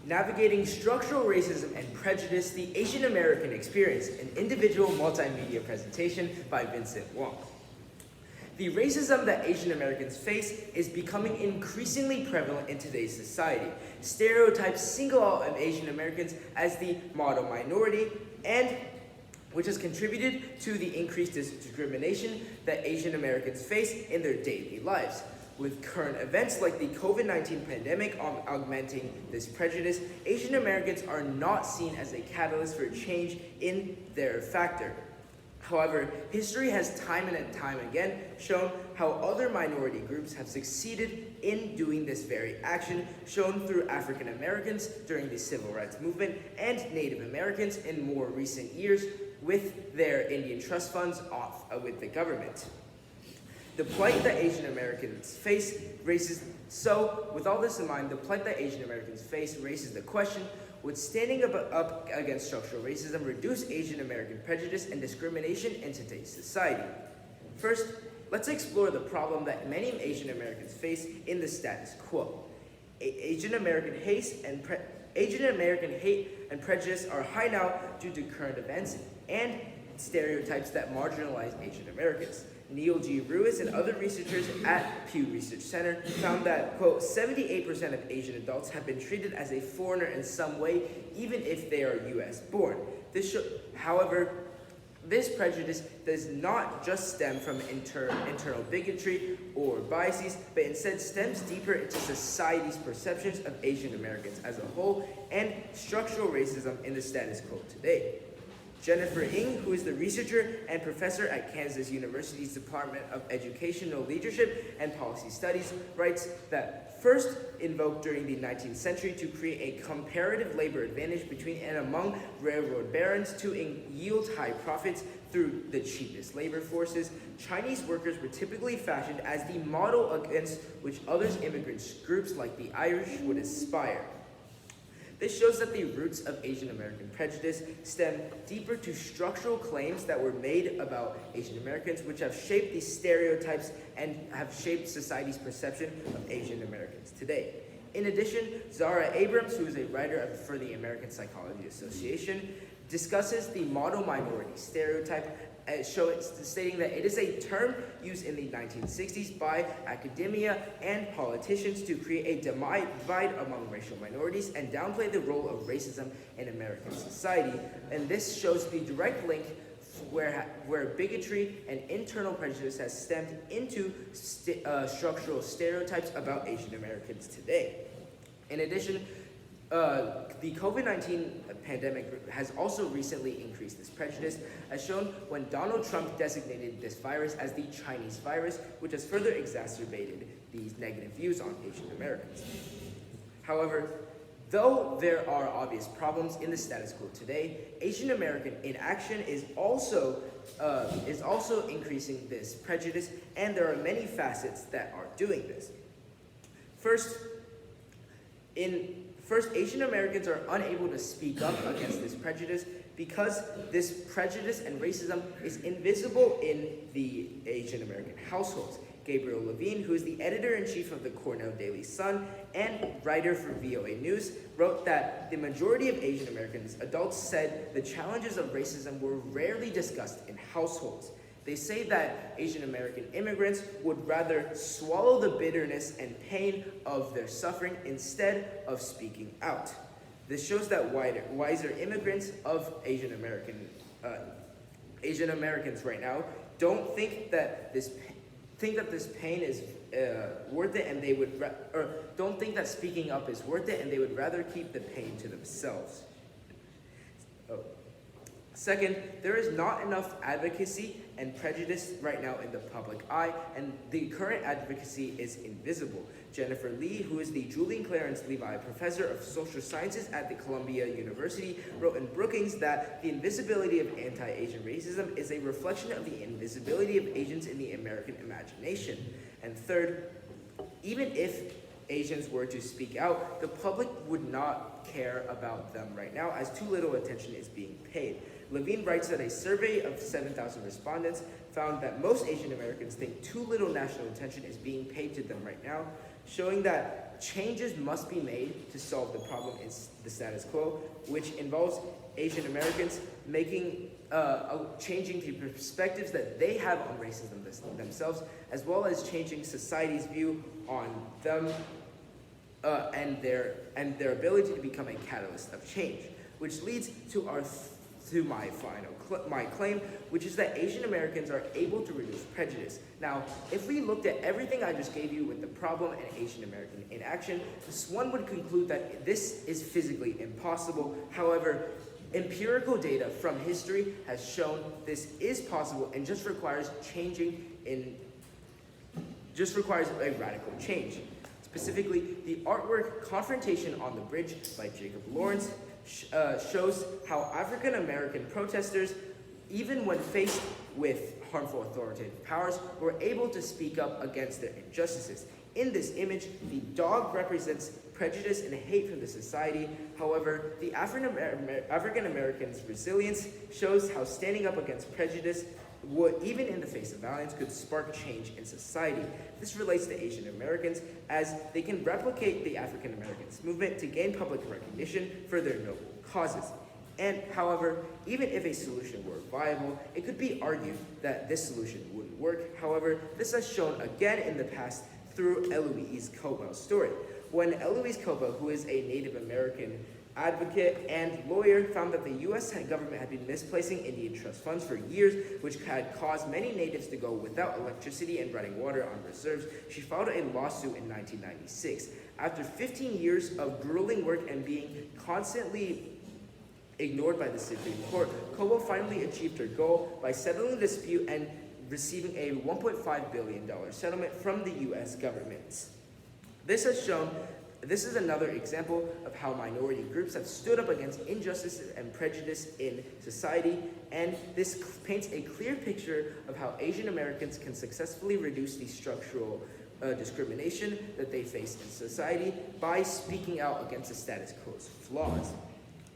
Navigating Structural Racism and Prejudice, the Asian American Experience, an individual multimedia presentation by Vincent Wong. The racism that Asian Americans face is becoming increasingly prevalent in today's society. Stereotypes single out Asian Americans as the model minority, and which has contributed to the increased discrimination that Asian Americans face in their daily lives. With current events like the COVID-19 pandemic augmenting this prejudice, Asian Americans are not seen as a catalyst for change in their factor. However, history has time and time again shown how other minority groups have succeeded in doing this very action, shown through African Americans during the Civil Rights Movement and Native Americans in more recent years with their Indian trust funds off with the government. The plight that Asian Americans face raises, so with all this in mind, the plight that Asian Americans face raises the question, would standing up against structural racism reduce Asian American prejudice and discrimination in today's society? First, let's explore the problem that many Asian Americans face in the status quo. Asian American hate and prejudice are high now due to current events and stereotypes that marginalize Asian Americans. Neil G. Ruiz and other researchers at Pew Research Center found that, quote, 78% of Asian adults have been treated as a foreigner in some way, even if they are U.S. born. However, this prejudice does not just stem from internal bigotry or biases, but instead stems deeper into society's perceptions of Asian Americans as a whole and structural racism in the status quo today. Jennifer Ng, who is the researcher and professor at Kansas University's Department of Educational Leadership and Policy Studies, writes that first invoked during the 19th century to create a comparative labor advantage between and among railroad barons to yield high profits through the cheapest labor forces, Chinese workers were typically fashioned as the model against which other immigrant groups like the Irish would aspire. This shows that the roots of Asian American prejudice stem deeper to structural claims that were made about Asian Americans, which have shaped these stereotypes and have shaped society's perception of Asian Americans today. In addition, Zara Abrams, who is a writer for the American Psychology Association, discusses the model minority stereotype, stating that it is a term used in the 1960s by academia and politicians to create a divide among racial minorities and downplay the role of racism in American society. And this shows the direct link where bigotry and internal prejudice has stemmed into structural stereotypes about Asian Americans today. In addition, the COVID-19 pandemic has also recently increased this prejudice, as shown when Donald Trump designated this virus as the Chinese virus, which has further exacerbated these negative views on Asian Americans. However, though there are obvious problems in the status quo today, Asian American inaction is also increasing this prejudice, and there are many facets that are doing this. First, Asian Americans are unable to speak up against this prejudice because this prejudice and racism is invisible in the Asian American households. Gabriel Levine, who is the editor-in-chief of the Cornell Daily Sun and writer for VOA News, wrote that the majority of Asian Americans adults said the challenges of racism were rarely discussed in households. They say that Asian American immigrants would rather swallow the bitterness and pain of their suffering instead of speaking out. This shows that wiser immigrants of Asian Americans right now don't think that this pain is worth it, and they would don't think that speaking up is worth it, and they would rather keep the pain to themselves. Second, there is not enough advocacy and prejudice right now in the public eye, and the current advocacy is invisible. Jennifer Lee, who is the Julian Clarence Levi Professor of Social Sciences at the Columbia University, wrote in Brookings that the invisibility of anti-Asian racism is a reflection of the invisibility of Asians in the American imagination. And third, even if Asians were to speak out, the public would not care about them right now, as too little attention is being paid. Levine writes that a survey of 7,000 respondents found that most Asian Americans think too little national attention is being paid to them right now, showing that changes must be made to solve the problem in the status quo, which involves Asian Americans changing the perspectives that they have on racism themselves, as well as changing society's view on them and their ability to become a catalyst of change, which leads to my claim, which is that Asian Americans are able to reduce prejudice. Now, if we looked at everything I just gave you with the problem and Asian American inaction, one would conclude that this is physically impossible. However, empirical data from history has shown this is possible and just requires a radical change. Specifically, the artwork Confrontation on the Bridge by Jacob Lawrence shows how African American protesters, even when faced with harmful authoritative powers, were able to speak up against their injustices. In this image, the dog represents prejudice and hate from the society. However, the African Americans' resilience shows how standing up against prejudice, even in the face of violence, could spark change in society. This relates to Asian Americans, as they can replicate the African Americans' movement to gain public recognition for their noble causes. And however, even if a solution were viable, it could be argued that this solution wouldn't work. However, this has shown again in the past through Eloise Cobell's story. When Eloise Cobell, who is a Native American advocate and lawyer, found that the U.S. government had been misplacing Indian trust funds for years, which had caused many natives to go without electricity and running water on reserves, she filed a lawsuit in 1996. After 15 years of grueling work and being constantly ignored by the Supreme Court, Cobell finally achieved her goal by settling the dispute and receiving a $1.5 billion settlement from the U.S. government. This is another example of how minority groups have stood up against injustice and prejudice in society, and this paints a clear picture of how Asian Americans can successfully reduce the structural discrimination that they face in society by speaking out against the status quo's flaws.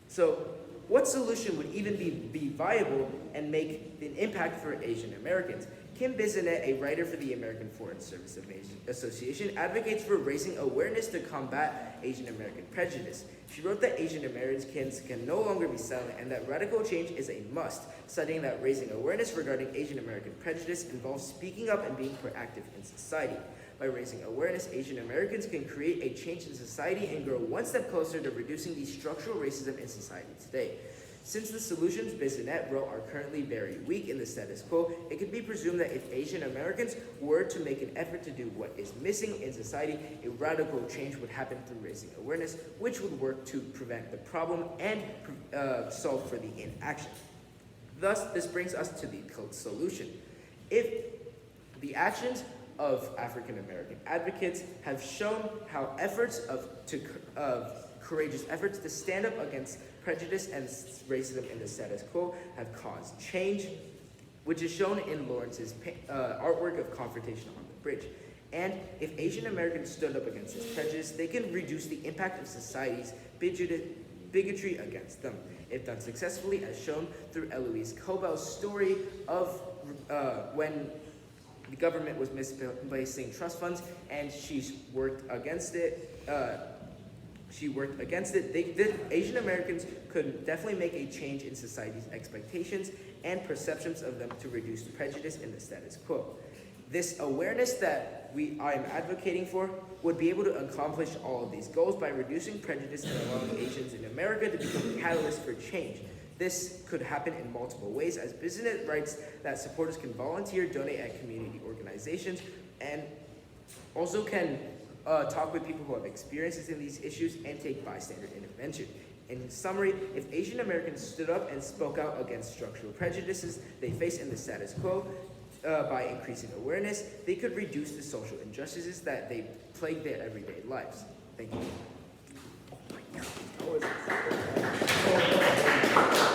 So, what solution would even be viable and make an impact for Asian Americans? Kim Bissonnette, a writer for the American Foreign Service Association, advocates for raising awareness to combat Asian American prejudice. She wrote that Asian Americans can no longer be silent and that radical change is a must, citing that raising awareness regarding Asian American prejudice involves speaking up and being proactive in society. By raising awareness, Asian Americans can create a change in society and grow one step closer to reducing the structural racism in society today. Since the solutions Bissonnette wrote are currently very weak in the status quo, it could be presumed that if Asian Americans were to make an effort to do what is missing in society, a radical change would happen through raising awareness, which would work to prevent the problem and solve for the inaction. Thus, this brings us to the solution. If the actions of African American advocates have shown how courageous efforts to stand up against prejudice and racism in the status quo have caused change, which is shown in Lawrence's artwork of Confrontation on the Bridge. And if Asian Americans stood up against this prejudice, they can reduce the impact of society's bigotry against them. If done successfully, as shown through Eloise Cobell's story of when the government was misplacing trust funds and she worked against it. Asian Americans could definitely make a change in society's expectations and perceptions of them to reduce prejudice in the status quo. This awareness that I am advocating for would be able to accomplish all of these goals by reducing prejudice and allowing Asians in America to become a catalyst for change. This could happen in multiple ways, as Bissonnette writes that supporters can volunteer, donate at community organizations, and also can talk with people who have experiences in these issues and take bystander intervention. In summary, if Asian Americans stood up and spoke out against structural prejudices they face in the status quo, by increasing awareness, they could reduce the social injustices that they plague their everyday lives. Thank you. Oh my God.